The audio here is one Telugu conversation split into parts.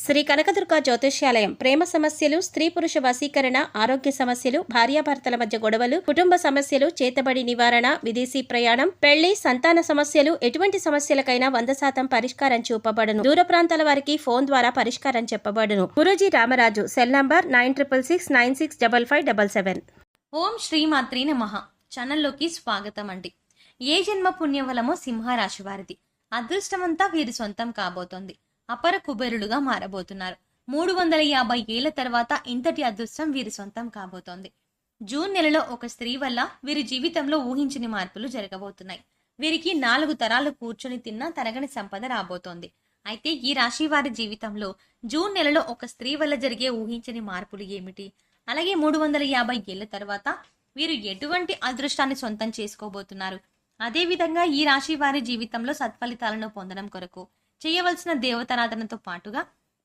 శ్రీ కనకదుర్గ జ్యోతిష్యాలయం ప్రేమ సమస్యలు, స్త్రీ పురుష వశీకరణ, ఆరోగ్య సమస్యలు, భార్యాభర్తల మధ్య గొడవలు, కుటుంబ సమస్యలు, చేతబడి నివారణ, విదేశీ ప్రయాణం, పెళ్లి, సంతాన సమస్యలు, ఎటువంటి సమస్యలకైనా 100% పరిష్కారం చూపబడును. దూర ప్రాంతాల వారికి ఫోన్ ద్వారా పరిష్కారం చెప్పబడును. గురూజీ రామరాజు. Cell number 9666965577. ఓం శ్రీమాత్రే నమః. ఛానల్లోకి స్వాగతం అండి. ఏ జన్మ పుణ్యవలమో సింహరాశి వారిది. అదృష్టమంతా వీరి సొంతం కాబోతోంది. అపర కుబేరులుగా మారబోతున్నారు. 350 ఏళ్ల తర్వాత ఇంతటి అదృష్టం వీరి సొంతం కాబోతోంది. జూన్ నెలలో ఒక స్త్రీ వల్ల వీరి జీవితంలో ఊహించని మార్పులు జరగబోతున్నాయి. వీరికి 4 తరాలు కూర్చొని తిన్నా తరగని సంపద రాబోతోంది. అయితే ఈ రాశి వారి జీవితంలో జూన్ నెలలో ఒక స్త్రీ వల్ల జరిగే ఊహించని మార్పులు ఏమిటి? అలాగే 350 ఏళ్ల తర్వాత వీరు ఎటువంటి అదృష్టాన్ని సొంతం చేసుకోబోతున్నారు? అదేవిధంగా ఈ రాశి వారి జీవితంలో సత్ఫలితాలను పొందడం కొరకు చేయవలసిన దేవతారాధనతో పాటుగా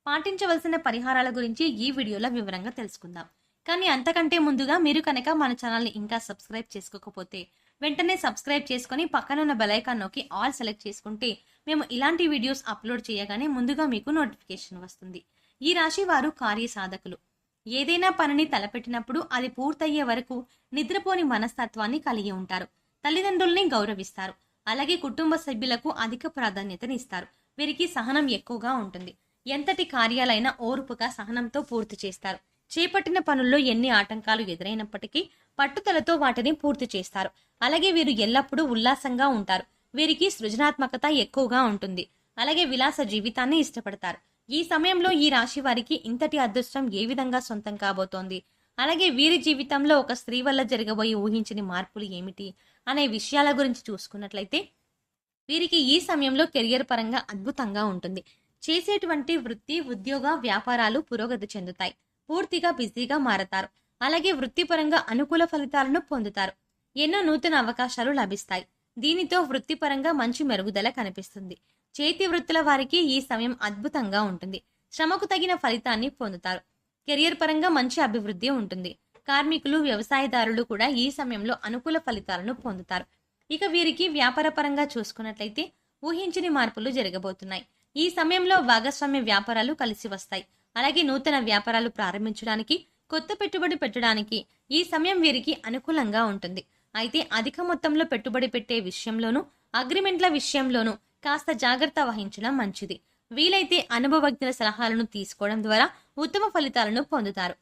పాటించవలసిన పరిహారాల గురించి ఈ వీడియోలో వివరంగా తెలుసుకుందాం. కానీ అంతకంటే ముందుగా మీరు కనుక మన ఛానల్ని ఇంకా సబ్స్క్రైబ్ చేసుకోకపోతే వెంటనే సబ్స్క్రైబ్ చేసుకుని పక్కనున్న బెల్ ఐకాన్ నొక్కి ఆల్ సెలెక్ట్ చేసుకుంటే మేము ఇలాంటి వీడియోస్ అప్లోడ్ చేయగానే ముందుగా మీకు నోటిఫికేషన్ వస్తుంది. ఈ రాశి వారు కార్యసాధకులు. ఏదైనా పనిని తలపెట్టినప్పుడు అది పూర్తయ్యే వరకు నిద్రపోని మనస్తత్వాన్ని కలిగి ఉంటారు. తల్లిదండ్రుల్ని గౌరవిస్తారు. అలాగే కుటుంబ సభ్యులకు అధిక ప్రాధాన్యతనిస్తారు. వీరికి సహనం ఎక్కువగా ఉంటుంది. ఎంతటి కార్యాలైనా ఓర్పుగా సహనంతో పూర్తి చేస్తారు. చేపట్టిన పనుల్లో ఎన్ని ఆటంకాలు ఎదురైనప్పటికీ పట్టుదలతో వాటిని పూర్తి చేస్తారు. అలాగే వీరు ఎల్లప్పుడూ ఉల్లాసంగా ఉంటారు. వీరికి సృజనాత్మకత ఎక్కువగా ఉంటుంది. అలాగే విలాస జీవితాన్ని ఇష్టపడతారు. ఈ సమయంలో ఈ రాశి వారికి ఇంతటి అదృష్టం ఏ విధంగా సొంతం కాబోతోంది? అలాగే వీరి జీవితంలో ఒక స్త్రీ వల్ల జరగబోయే ఊహించని మార్పులు ఏమిటి అనే విషయాల గురించి చూసుకున్నట్లయితే వీరికి ఈ సమయంలో కెరియర్ పరంగా అద్భుతంగా ఉంటుంది. చేసేటువంటి వృత్తి, ఉద్యోగ, వ్యాపారాలు పురోగతి చెందుతాయి. పూర్తిగా బిజీగా మారతారు. అలాగే వృత్తిపరంగా అనుకూల ఫలితాలను పొందుతారు. ఎన్నో నూతన అవకాశాలు లభిస్తాయి. దీనితో వృత్తిపరంగా మంచి మెరుగుదల కనిపిస్తుంది. చేతి వృత్తుల వారికి ఈ సమయం అద్భుతంగా ఉంటుంది. శ్రమకు తగిన ఫలితాన్ని పొందుతారు. కెరియర్ పరంగా మంచి అభివృద్ధి ఉంటుంది. కార్మికులు, వ్యవసాయదారులు కూడా ఈ సమయంలో అనుకూల ఫలితాలను పొందుతారు. ఇక వీరికి వ్యాపార పరంగా చూసుకున్నట్లయితే ఊహించని మార్పులు జరగబోతున్నాయి. ఈ సమయంలో భాగస్వామ్య వ్యాపారాలు కలిసి వస్తాయి. అలాగే నూతన వ్యాపారాలు ప్రారంభించడానికి, కొత్త పెట్టుబడి పెట్టడానికి ఈ సమయం వీరికి అనుకూలంగా ఉంటుంది. అయితే అధిక మొత్తంలో పెట్టుబడి పెట్టే విషయంలోనూ, అగ్రిమెంట్ల విషయంలోనూ కాస్త జాగ్రత్త వహించడం మంచిది. వీలైతే అనుభవజ్ఞుల సలహాలను తీసుకోవడం ద్వారా ఉత్తమ ఫలితాలను పొందుతారు.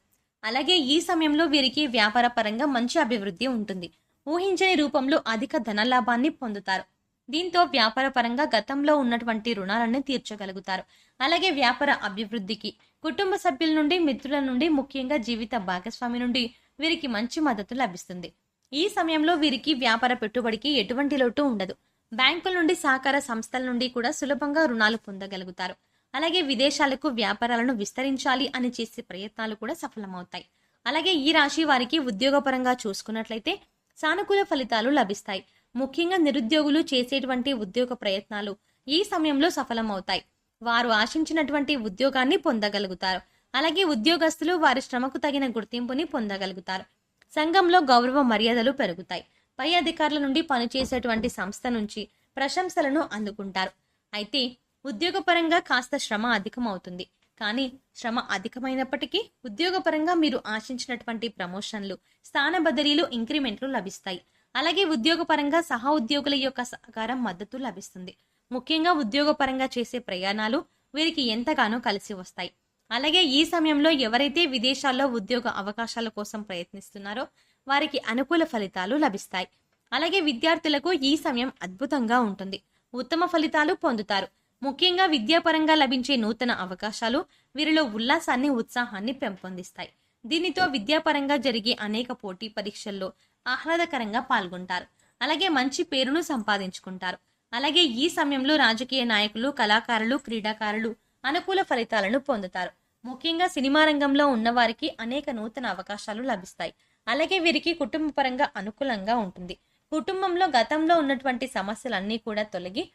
అలాగే ఈ సమయంలో వీరికి వ్యాపార పరంగా మంచి అభివృద్ధి ఉంటుంది. ఊహించని రూపంలో అధిక ధనలాభాన్ని పొందుతారు. దీంతో వ్యాపార పరంగా గతంలో ఉన్నటువంటి రుణాలను తీర్చగలుగుతారు. అలాగే వ్యాపార అభివృద్ధికి కుటుంబ సభ్యుల నుండి, మిత్రుల నుండి, ముఖ్యంగా జీవిత భాగస్వామి నుండి వీరికి మంచి మద్దతు లభిస్తుంది. ఈ సమయంలో వీరికి వ్యాపార పెట్టుబడికి ఎటువంటి లోటు ఉండదు. బ్యాంకుల నుండి, సహకార సంస్థల నుండి కూడా సులభంగా రుణాలు పొందగలుగుతారు. అలాగే విదేశాలకు వ్యాపారాలను విస్తరించాలి అని చేసే ప్రయత్నాలు కూడా సఫలమవుతాయి. అలాగే ఈ రాశి వారికి ఉద్యోగపరంగా చూసుకున్నట్లయితే సానుకూల ఫలితాలు లభిస్తాయి. ముఖ్యంగా నిరుద్యోగులు చేసేటువంటి ఉద్యోగ ప్రయత్నాలు ఈ సమయంలో సఫలమవుతాయి. వారు ఆశించినటువంటి ఉద్యోగాన్ని పొందగలుగుతారు. అలాగే ఉద్యోగస్తులు వారి శ్రమకు తగిన గుర్తింపుని పొందగలుగుతారు. సంఘంలో గౌరవ మర్యాదలు పెరుగుతాయి. పై అధికారుల నుండి పనిచేసేటువంటి సంస్థ నుంచి ప్రశంసలను అందుకుంటారు. అయితే ఉద్యోగపరంగా కాస్త శ్రమ అధికమవుతుంది. కానీ శ్రమ అధికమైనప్పటికీ ఉద్యోగపరంగా మీరు ఆశించినటువంటి ప్రమోషన్లు, స్థాన బదిలీలు, ఇంక్రిమెంట్లు లభిస్తాయి. అలాగే ఉద్యోగపరంగా సహా ఉద్యోగుల యొక్క సహకారం, మద్దతు లభిస్తుంది. ముఖ్యంగా ఉద్యోగపరంగా చేసే ప్రయాణాలు వీరికి ఎంతగానో కలిసి వస్తాయి. అలాగే ఈ సమయంలో ఎవరైతే విదేశాల్లో ఉద్యోగ అవకాశాల కోసం ప్రయత్నిస్తున్నారో వారికి అనుకూల ఫలితాలు లభిస్తాయి. అలాగే విద్యార్థులకు ఈ సమయం అద్భుతంగా ఉంటుంది. ఉత్తమ ఫలితాలు పొందుతారు. ముఖ్యంగా విద్యాపరంగా లభించే నూతన అవకాశాలు వీరిలో ఉల్లాసాన్ని, ఉత్సాహాన్ని పెంపొందిస్తాయి. దీనితో విద్యాపరంగా జరిగే అనేక పోటీ పరీక్షల్లో ఆహ్లాదకరంగా పాల్గొంటారు. అలాగే మంచి పేరును సంపాదించుకుంటారు. అలాగే ఈ సమయంలో రాజకీయ నాయకులు, కళాకారులు, క్రీడాకారులు అనుకూల ఫలితాలను పొందుతారు. ముఖ్యంగా సినిమా రంగంలో ఉన్నవారికి అనేక నూతన అవకాశాలు లభిస్తాయి. అలాగే వీరికి కుటుంబ పరంగా అనుకూలంగా ఉంటుంది. కుటుంబంలో గతంలో ఉన్నటువంటి సమస్యలన్నీ కూడా తొలగి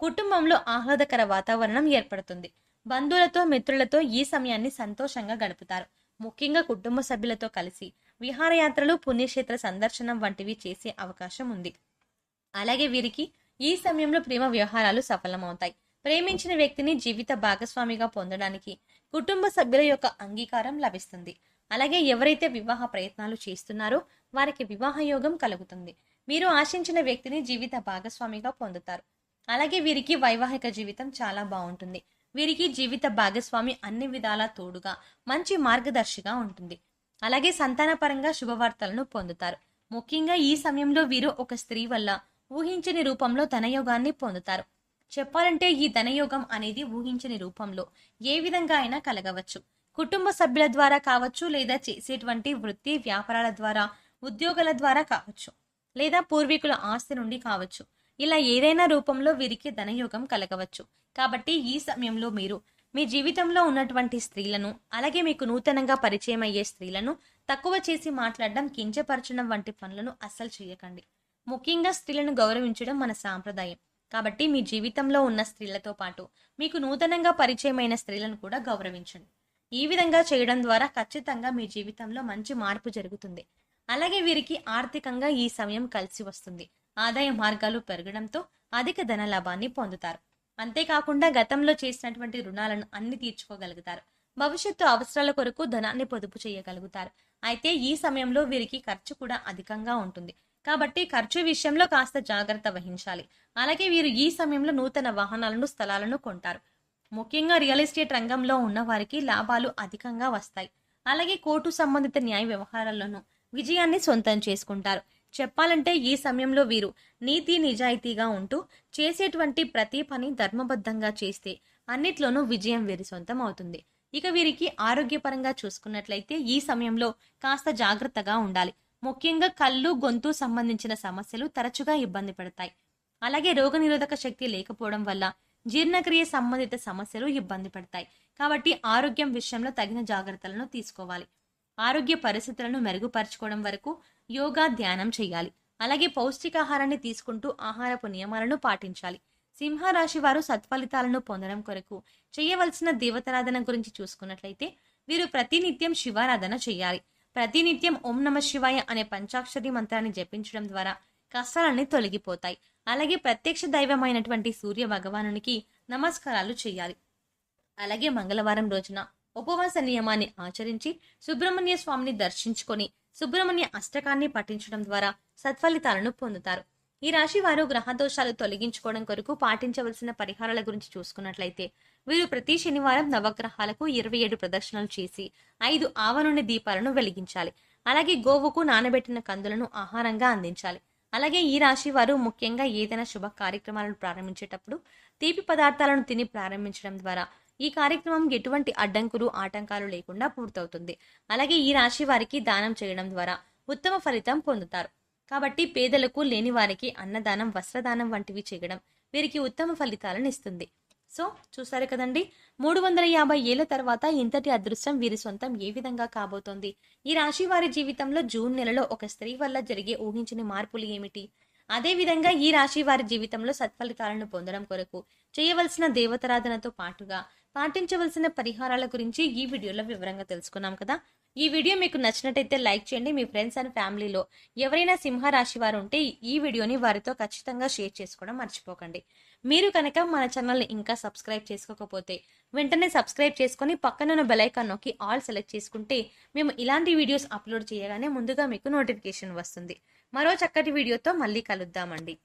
కుటుంబంలో ఆహ్లాదకర వాతావరణం ఏర్పడుతుంది. బంధువులతో, మిత్రులతో ఈ సమయాన్ని సంతోషంగా గడుపుతారు. ముఖ్యంగా కుటుంబ సభ్యులతో కలిసి విహారయాత్రలు, పుణ్యక్షేత్ర సందర్శనం వంటివి చేసే అవకాశం ఉంది. అలాగే వీరికి ఈ సమయంలో ప్రేమ వ్యవహారాలు సఫలమవుతాయి. ప్రేమించిన వ్యక్తిని జీవిత భాగస్వామిగా పొందడానికి కుటుంబ సభ్యుల యొక్క అంగీకారం లభిస్తుంది. అలాగే ఎవరైతే వివాహ ప్రయత్నాలు చేస్తున్నారో వారికి వివాహ యోగం కలుగుతుంది. మీరు ఆశించిన వ్యక్తిని జీవిత భాగస్వామిగా పొందుతారు. అలాగే వీరికి వైవాహిక జీవితం చాలా బాగుంటుంది. వీరికి జీవిత భాగస్వామి అన్ని విధాలా తోడుగా మంచి మార్గదర్శిగా ఉంటుంది. అలాగే సంతానపరంగా శుభవార్తలను పొందుతారు. ముఖ్యంగా ఈ సమయంలో వీరు ఒక స్త్రీ వల్ల ఊహించని రూపంలో ధనయోగాన్ని పొందుతారు. చెప్పాలంటే ఈ ధనయోగం అనేది ఊహించని రూపంలో ఏ విధంగా అయినా కలగవచ్చు. కుటుంబ సభ్యుల ద్వారా కావచ్చు, లేదా చేసేటువంటి వృత్తి వ్యాపారాల ద్వారా, ఉద్యోగాల ద్వారా కావచ్చు, లేదా పూర్వీకుల ఆస్తి నుండి కావచ్చు. ఇలా ఏదైనా రూపంలో వీరికి ధనయోగం కలగవచ్చు. కాబట్టి ఈ సమయంలో మీరు మీ జీవితంలో ఉన్నటువంటి స్త్రీలను, అలాగే మీకు నూతనంగా పరిచయం అయ్యే స్త్రీలను తక్కువ చేసి మాట్లాడడం, కించపరచడం వంటి పనులను అస్సలు చేయకండి. ముఖ్యంగా స్త్రీలను గౌరవించడం మన సాంప్రదాయం. కాబట్టి మీ జీవితంలో ఉన్న స్త్రీలతో పాటు మీకు నూతనంగా పరిచయమైన స్త్రీలను కూడా గౌరవించండి. ఈ విధంగా చేయడం ద్వారా ఖచ్చితంగా మీ జీవితంలో మంచి మార్పు జరుగుతుంది. అలాగే వీరికి ఆర్థికంగా ఈ సమయం కలిసి వస్తుంది. ఆదాయ మార్గాలు పెరగడంతో అధిక ధన లాభాన్ని పొందుతారు. అంతేకాకుండా గతంలో చేసినటువంటి రుణాలను అన్ని తీర్చుకోగలుగుతారు. భవిష్యత్తు అవసరాల కొరకు ధనాన్ని పొదుపు చేయగలుగుతారు. అయితే ఈ సమయంలో వీరికి ఖర్చు కూడా అధికంగా ఉంటుంది. కాబట్టి ఖర్చు విషయంలో కాస్త జాగ్రత్త వహించాలి. అలాగే వీరు ఈ సమయంలో నూతన వాహనాలను, స్థలాలను కొంటారు. ముఖ్యంగా రియల్ ఎస్టేట్ రంగంలో ఉన్న వారికి లాభాలు అధికంగా వస్తాయి. అలాగే కోర్టు సంబంధిత న్యాయ వ్యవహారాల్లోనూ విజయాన్ని సొంతం చేసుకుంటారు. చెప్పాలంటే ఈ సమయంలో వీరు నీతి నిజాయితీగా ఉంటూ చేసేటువంటి ప్రతి పని ధర్మబద్ధంగా చేస్తే అన్నిట్లోనూ విజయం వీరి సొంతం అవుతుంది. ఇక వీరికి ఆరోగ్యపరంగా చూసుకున్నట్లయితే ఈ సమయంలో కాస్త జాగ్రత్తగా ఉండాలి. ముఖ్యంగా కళ్ళు, గొంతు సంబంధించిన సమస్యలు తరచుగా ఇబ్బంది పెడతాయి. అలాగే రోగనిరోధక శక్తి లేకపోవడం వల్ల జీర్ణక్రియ సంబంధిత సమస్యలు ఇబ్బంది పడతాయి. కాబట్టి ఆరోగ్యం విషయంలో తగిన జాగ్రత్తలను తీసుకోవాలి. ఆరోగ్య పరిస్థితులను మెరుగుపరచుకోవడం వరకు యోగా, ధ్యానం చేయాలి. అలాగే పౌష్టికాహారాన్ని తీసుకుంటూ ఆహారపు నియమాలను పాటించాలి. సింహరాశి వారు సత్ఫలితాలను పొందడం కొరకు చేయవలసిన దేవతారాధన గురించి చూసుకున్నట్లయితే వీరు ప్రతినిత్యం శివారాధన చేయాలి. ప్రతినిత్యం ఓం నమ శివాయ అనే పంచాక్షరి మంత్రాన్ని జపించడం ద్వారా కష్టాలన్నీ తొలగిపోతాయి. అలాగే ప్రత్యక్ష దైవమైనటువంటి సూర్య భగవానునికి నమస్కారాలు చేయాలి. అలాగే మంగళవారం రోజున ఉపవాస నియమాన్ని ఆచరించి సుబ్రహ్మణ్య స్వామిని దర్శించుకొని సుబ్రహ్మణ్య అష్టకాన్ని పఠించడం ద్వారా సత్ఫలితాలను పొందుతారు. ఈ రాశి వారు గ్రహదోషాలు తొలగించుకోవడం కొరకు పాటించవలసిన పరిహారాల గురించి చూసుకున్నట్లయితే వీరు ప్రతి శనివారం నవగ్రహాలకు 27 ప్రదక్షిణలు చేసి 5 ఆవనుండి దీపాలను వెలిగించాలి. అలాగే గోవుకు నానబెట్టిన కందులను ఆహారంగా అందించాలి. అలాగే ఈ రాశి వారు ముఖ్యంగా ఏదైనా శుభ కార్యక్రమాలను ప్రారంభించేటప్పుడు తీపి పదార్థాలను తిని ప్రారంభించడం ద్వారా ఈ కార్యక్రమం ఎటువంటి అడ్డంకులు, ఆటంకాలు లేకుండా పూర్తవుతుంది. అలాగే ఈ రాశి వారికి దానం చేయడం ద్వారా ఉత్తమ ఫలితం పొందుతారు. కాబట్టి పేదలకు, లేని వారికి అన్నదానం, వస్త్రదానం వంటివి చేయడం వీరికి ఉత్తమ ఫలితాలను ఇస్తుంది. సో చూసారు కదండి, 350 ఏళ్ల తర్వాత ఇంతటి అదృష్టం వీరి సొంతం ఏ విధంగా కాబోతోంది. ఈ రాశి వారి జీవితంలో జూన్ నెలలో ఒక స్త్రీ వల్ల జరిగే ఊహించని మార్పులు ఏమిటి, అదే విధంగా ఈ రాశి వారి జీవితంలో సత్ఫలితాలను పొందడం కొరకు చేయవలసిన దేవతారాధనతో పాటుగా పాటించవలసిన పరిహారాల గురించి ఈ వీడియోలో వివరంగా తెలుసుకున్నాం కదా. ఈ వీడియో మీకు నచ్చినట్టయితే లైక్ చేయండి. మీ ఫ్రెండ్స్ అండ్ ఫ్యామిలీలో ఎవరైనా సింహరాశి వారు ఉంటే ఈ వీడియోని వారితో ఖచ్చితంగా షేర్ చేసుకోవడం మర్చిపోకండి. మీరు కనుక మన ఛానల్ని ఇంకా సబ్స్క్రైబ్ చేసుకోకపోతే వెంటనే సబ్స్క్రైబ్ చేసుకొని పక్కనున్న బెల్ ఐకాన్ నొక్కి ఆల్ సెలెక్ట్ చేసుకుంటే మేము ఇలాంటి వీడియోస్ అప్లోడ్ చేయగానే ముందుగా మీకు నోటిఫికేషన్ వస్తుంది. మరో చక్కటి వీడియోతో మళ్ళీ కలుద్దామండి.